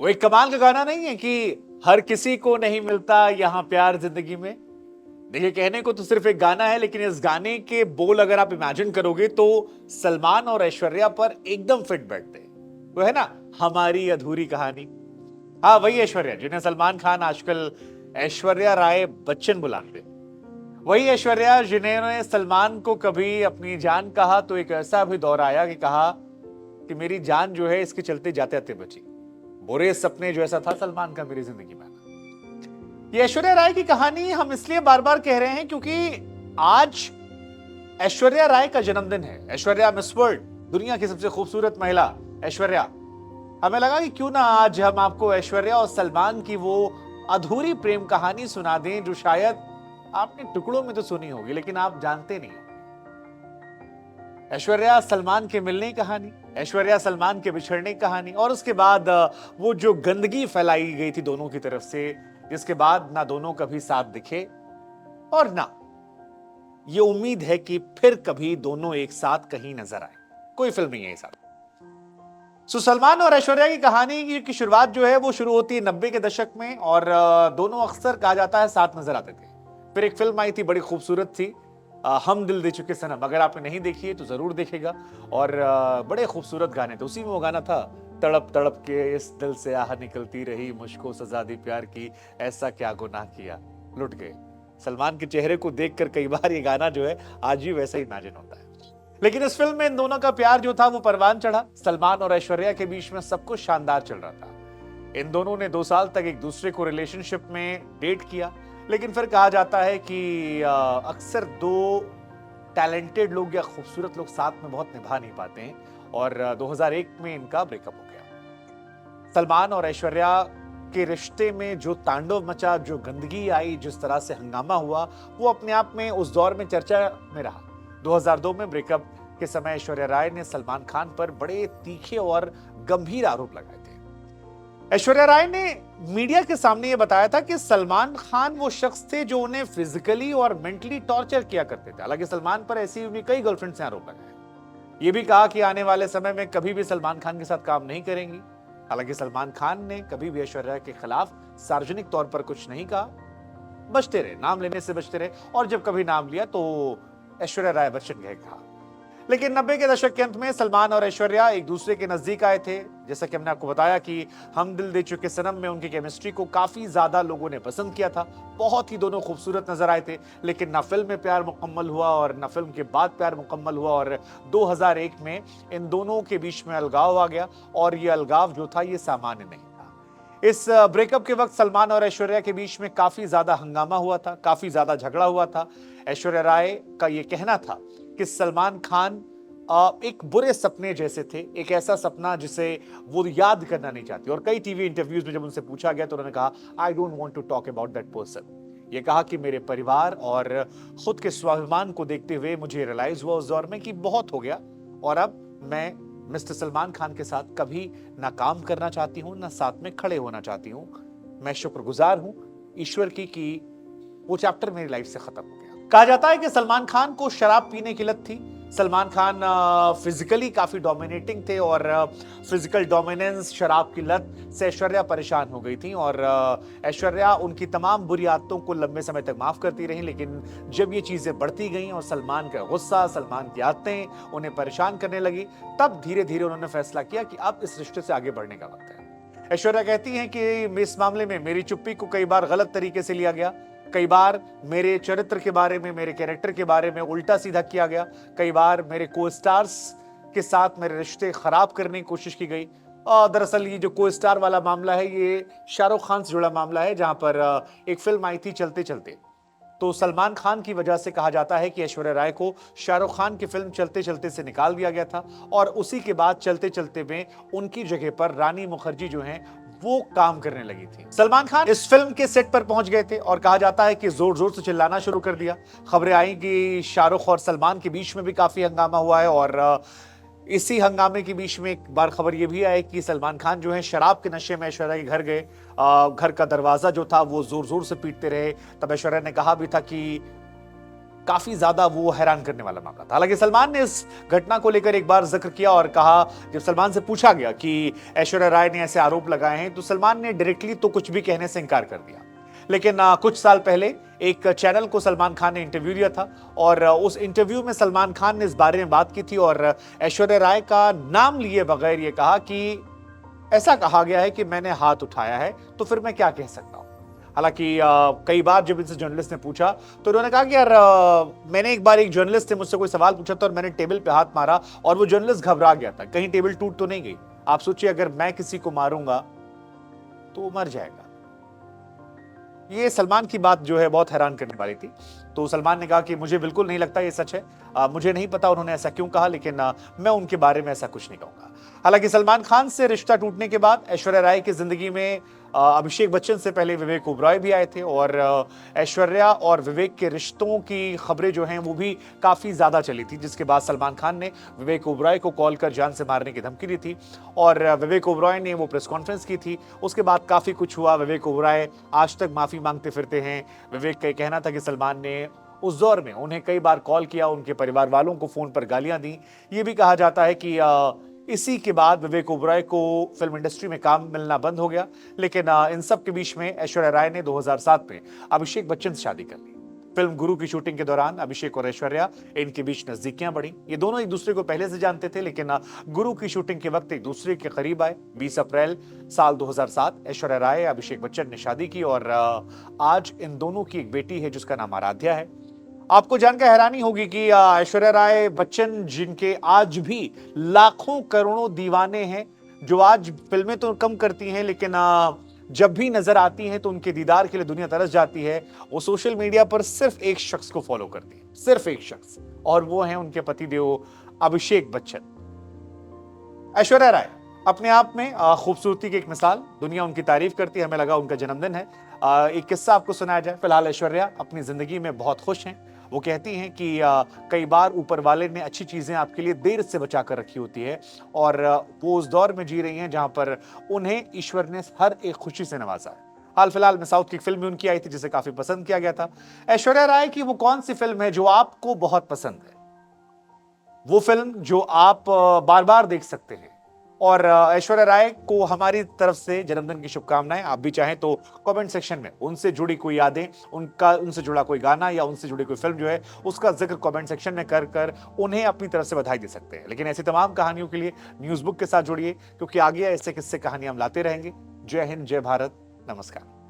वो एक कमाल का गाना नहीं है कि हर किसी को नहीं मिलता यहाँ प्यार जिंदगी में। देखिए, कहने को तो सिर्फ एक गाना है, लेकिन इस गाने के बोल अगर आप इमेजिन करोगे तो सलमान और ऐश्वर्या पर एकदम फिट बैठते हैं। वो है ना, हमारी अधूरी कहानी। हाँ, वही ऐश्वर्या जिन्हें सलमान खान आजकल ऐश्वर्या राय बच्चन बुलाते हैं। वही ऐश्वर्या जिन्होंने सलमान को कभी अपनी जान कहा तो एक ऐसा भी दौर आया कि कहा कि मेरी जान जो है इसके चलते जाते जाते बची। बुरे सपने जो ऐसा था सलमान का मेरी जिंदगी में। ये ऐश्वर्या राय की कहानी हम इसलिए बार बार कह रहे हैं क्योंकि आज ऐश्वर्या राय का जन्मदिन है। ऐश्वर्या मिस वर्ल्ड, दुनिया की सबसे खूबसूरत महिला ऐश्वर्या। हमें लगा कि क्यों ना आज हम आपको ऐश्वर्या और सलमान की वो अधूरी प्रेम कहानी सुना दें जो शायद आपने टुकड़ों में तो सुनी होगी लेकिन आप जानते नहीं। ऐश्वर्या सलमान के मिलने की कहानी, ऐश्वर्या सलमान के बिछड़ने की कहानी, और उसके बाद वो जो गंदगी फैलाई गई थी दोनों की तरफ से, जिसके बाद ना दोनों कभी साथ दिखे और ना ये उम्मीद है कि फिर कभी दोनों एक साथ कहीं नजर आए। कोई फिल्म नहीं है साथ। सलमान और ऐश्वर्या की कहानी की शुरुआत जो है वो शुरू होती है 90 के दशक में, और दोनों अक्सर कहा जाता है साथ नजर आते थे। फिर एक फिल्म आई थी, बड़ी खूबसूरत थी, हम दिल दे चुके सनम। अगर आपने नहीं देखी है तो जरूर देखेगा। और बड़े खूबसूरत गाने थे। उसी में वो गाना था, तड़प तड़प के इस दिल से आह निकलती रही, मुझको सजा दी प्यार की, ऐसा क्या गुनाह किया, लुट गए। सलमान के चेहरे को देखकर कई बार ये गाना जो है आज भी वैसे ही इमेजिन होता है। लेकिन इस फिल्म में इन दोनों का प्यार जो था वो परवान चढ़ा। सलमान और ऐश्वर्या के बीच में सब कुछ शानदार चल रहा था। इन दोनों ने 2 साल तक एक दूसरे को रिलेशनशिप में डेट किया, लेकिन फिर कहा जाता है कि अक्सर 2 टैलेंटेड लोग या खूबसूरत लोग साथ में बहुत निभा नहीं पाते हैं, और 2001 में इनका ब्रेकअप हो गया। सलमान और ऐश्वर्या के रिश्ते में जो तांडव मचा, जो गंदगी आई, जिस तरह से हंगामा हुआ, वो अपने आप में उस दौर में चर्चा में रहा। 2002 में ब्रेकअप के समय ऐश्वर्या राय ने सलमान खान पर बड़े तीखे और गंभीर आरोप लगाए थे। ऐश्वर्या राय ने मीडिया के सामने यह बताया था कि सलमान खान वो शख्स थे जो उन्हें फिजिकली और मेंटली टॉर्चर किया करते थे। हालांकि सलमान पर ऐसी उन्हें कई गर्लफ्रेंड से आरोप लगाए। ये भी कहा कि आने वाले समय में कभी भी सलमान खान के साथ काम नहीं करेंगी। हालांकि सलमान खान ने कभी भी ऐश्वर्या के खिलाफ सार्वजनिक तौर पर कुछ नहीं कहा, बचते रहे, नाम लेने से बचते रहे, और जब कभी नाम लिया तो ऐश्वर्या राय बच्चन गए कहा। लेकिन 90 के दशक के अंत में सलमान और ऐश्वर्या एक दूसरे के नजदीक आए थे। जैसा कि हमने आपको बताया कि हम दिल दे चुके सनम में उनकी केमिस्ट्री को काफी ज्यादा लोगों ने पसंद किया था। बहुत ही दोनों खूबसूरत नजर आए थे। लेकिन ना फिल्म में प्यार मुकम्मल हुआ और ना फिल्म के बाद प्यार मुकम्मल हुआ, और 2001 में इन दोनों के बीच में अलगाव आ गया, और ये अलगाव जो था ये सामान्य नहीं था। इस ब्रेकअप के वक्त सलमान और ऐश्वर्या के बीच में काफी ज्यादा हंगामा हुआ था, काफी ज्यादा झगड़ा हुआ था। ऐश्वर्या राय का यह कहना था कि सलमान खान एक बुरे सपने जैसे थे, एक ऐसा सपना जिसे वो याद करना नहीं चाहती। और कई टीवी इंटरव्यूज में जब उनसे पूछा गया तो उन्होंने कहा, I don't want to talk about that person. ये कहा कि मेरे परिवार और खुद के स्वाभिमान को देखते हुए मुझे रियलाइज हुआ उस दौर में कि बहुत हो गया, और अब मैं मिस्टर सलमान खान के साथ कभी ना काम करना चाहती हूँ, ना साथ में खड़े होना चाहती हूँ। मैं शुक्रगुजार हूँ ईश्वर की कि वो चैप्टर मेरी लाइफ से खत्म हो गया। कहा जाता है कि सलमान खान को शराब पीने की लत थी। सलमान खान फिजिकली काफी डोमिनेटिंग थे, और फिजिकल डोमिनेंस, शराब की लत से ऐश्वर्या परेशान हो गई थी, और ऐश्वर्या उनकी तमाम बुरी आदतों को लंबे समय तक माफ करती रही। लेकिन जब ये चीजें बढ़ती गईं और सलमान का गुस्सा, सलमान की आदतें उन्हें परेशान करने लगी, तब धीरे धीरे उन्होंने फैसला किया कि अब इस रिश्ते से आगे बढ़ने का वक्त है। ऐश्वर्या कहती हैं कि इस मामले में मेरी चुप्पी को कई बार गलत तरीके से लिया गया, कई बार मेरे चरित्र के बारे में, मेरे कैरेक्टर के बारे में उल्टा सीधा किया गया, कई बार मेरे को स्टार्स के साथ मेरे रिश्ते खराब करने की कोशिश की गई। दरअसल ये जो को स्टार वाला मामला है ये शाहरुख खान से जुड़ा मामला है, जहां पर एक फिल्म आई थी चलते चलते। तो सलमान खान की वजह से कहा जाता है कि ऐश्वर्या राय को शाहरुख खान की फिल्म चलते चलते से निकाल दिया गया था, और उसी के बाद चलते चलते में उनकी जगह पर रानी मुखर्जी जो हैं वो काम करने लगी थी। सलमान खान इस फिल्म के सेट पर पहुंच गए थे, और कहा जाता है कि जोर जोर से चिल्लाना शुरू कर दिया। खबरें आई कि शाहरुख और सलमान के बीच में भी काफी हंगामा हुआ है, और इसी हंगामे के बीच में एक बार खबर यह भी आई कि सलमान खान जो है शराब के नशे में ऐश्वर्या के घर गए। घर का दरवाजा जो था वो जोर जोर से पीटते रहे। तब ऐश्वर्या ने कहा भी था कि काफी ज्यादा वो हैरान करने वाला मामला था। हालांकि सलमान ने इस घटना को लेकर एक बार जिक्र किया और कहा, जब सलमान से पूछा गया कि ऐश्वर्या राय ने ऐसे आरोप लगाए हैं, तो सलमान ने डायरेक्टली तो कुछ भी कहने से इनकार कर दिया। लेकिन कुछ साल पहले एक चैनल को सलमान खान ने इंटरव्यू दिया था और उस इंटरव्यू में सलमान खान ने इस बारे में बात की थी और ऐश्वर्या राय का नाम लिए बगैर ये कहा कि ऐसा कहा गया है कि मैंने हाथ उठाया है, तो फिर मैं क्या कह सकता हूं। हालांकि कई बार जब इनसे जर्नलिस्ट ने पूछा तो उन्होंने कहा कि यार मैंने एक बार एक जर्नलिस्ट से मुझसे कोई सवाल पूछा था और मैंने टेबल पे हाथ मारा और वो जर्नलिस्ट घबरा गया था, कहीं टेबल टूट तो नहीं गई। आप सोचिए अगर मैं किसी को मारूंगा तो वो मर जाएगा। ये सलमान की बात जो है बहुत हैरान करने वाली थी। तो सलमान ने कहा कि मुझे बिल्कुल नहीं लगता ये सच है, मुझे नहीं पता उन्होंने ऐसा क्यों कहा, लेकिन मैं उनके बारे में ऐसा कुछ नहीं कहूंगा। हालांकि सलमान खान से रिश्ता टूटने के बाद ऐश्वर्या राय की जिंदगी में अभिषेक बच्चन से पहले विवेक ओबरॉय भी आए थे और ऐश्वर्या और विवेक के रिश्तों की खबरें जो हैं वो भी काफी ज्यादा चली थी, जिसके बाद सलमान खान ने विवेक ओबरॉय को कॉल कर जान से मारने की धमकी दी थी और विवेक ओबरॉय ने वो प्रेस कॉन्फ्रेंस की थी। उसके बाद काफी कुछ हुआ। विवेक ओबरॉय आज तक माफी मांगते फिरते हैं। विवेक का कहना था कि सलमान ने उस दौर में उन्हें कई बार कॉल किया, उनके परिवार वालों को फोन पर गालियां दी। ये भी कहा जाता है कि इसी के बाद विवेक ओबरॉय को फिल्म इंडस्ट्री में काम मिलना बंद हो गया। लेकिन इन सब के बीच में ऐश्वर्या राय ने 2007 में अभिषेक बच्चन से शादी कर ली। फिल्म गुरु की शूटिंग के दौरान अभिषेक और ऐश्वर्या इनके बीच नजदीकियां बढ़ी। ये दोनों एक दूसरे को पहले से जानते थे, लेकिन गुरु की शूटिंग के वक्त एक दूसरे के करीब आए। 20 अप्रैल साल 2007 ऐश्वर्या राय अभिषेक बच्चन ने शादी की और आज इन दोनों की एक बेटी है जिसका नाम आराध्या है। आपको जानकर हैरानी होगी कि ऐश्वर्या राय बच्चन जिनके आज भी लाखों करोड़ों दीवाने हैं, जो आज फिल्में तो कम करती हैं लेकिन जब भी नजर आती हैं तो उनके दीदार के लिए दुनिया तरस जाती है। वो सोशल मीडिया पर सिर्फ एक शख्स को फॉलो करती है, सिर्फ एक शख्स, और वो है उनके पतिदेव अभिषेक बच्चन। ऐश्वर्या राय अपने आप में खूबसूरती की एक मिसाल, दुनिया उनकी तारीफ करती है। हमें लगा उनका जन्मदिन है, एक किस्सा आपको सुनाया जाए। फिलहाल ऐश्वर्या अपनी जिंदगी में बहुत खुश हैं। वो कहती हैं कि कई बार ऊपर वाले ने अच्छी चीजें आपके लिए देर से बचा कर रखी होती है और वो उस दौर में जी रही हैं जहां पर उन्हें ईश्वर ने हर एक खुशी से नवाजा है। हाल फिलहाल में साउथ की फिल्म भी उनकी आई थी जिसे काफी पसंद किया गया था। ऐश्वर्या राय की वो कौन सी फिल्म है जो आपको बहुत पसंद है, वो फिल्म जो आप बार बार देख सकते हैं? और ऐश्वर्या राय को हमारी तरफ से जन्मदिन की शुभकामनाएं। आप भी चाहें तो कमेंट सेक्शन में उनसे जुड़ी कोई यादें, उनसे जुड़ा कोई गाना या उनसे जुड़ी कोई फिल्म जो है उसका जिक्र कमेंट सेक्शन में कर कर उन्हें अपनी तरफ से बधाई दे सकते हैं। लेकिन ऐसी तमाम कहानियों के लिए न्यूज़ बुक के साथ जुड़िए, क्योंकि आगे ऐसे किस्से कहानियां हम लाते रहेंगे। जय हिंद, जय भारत, नमस्कार।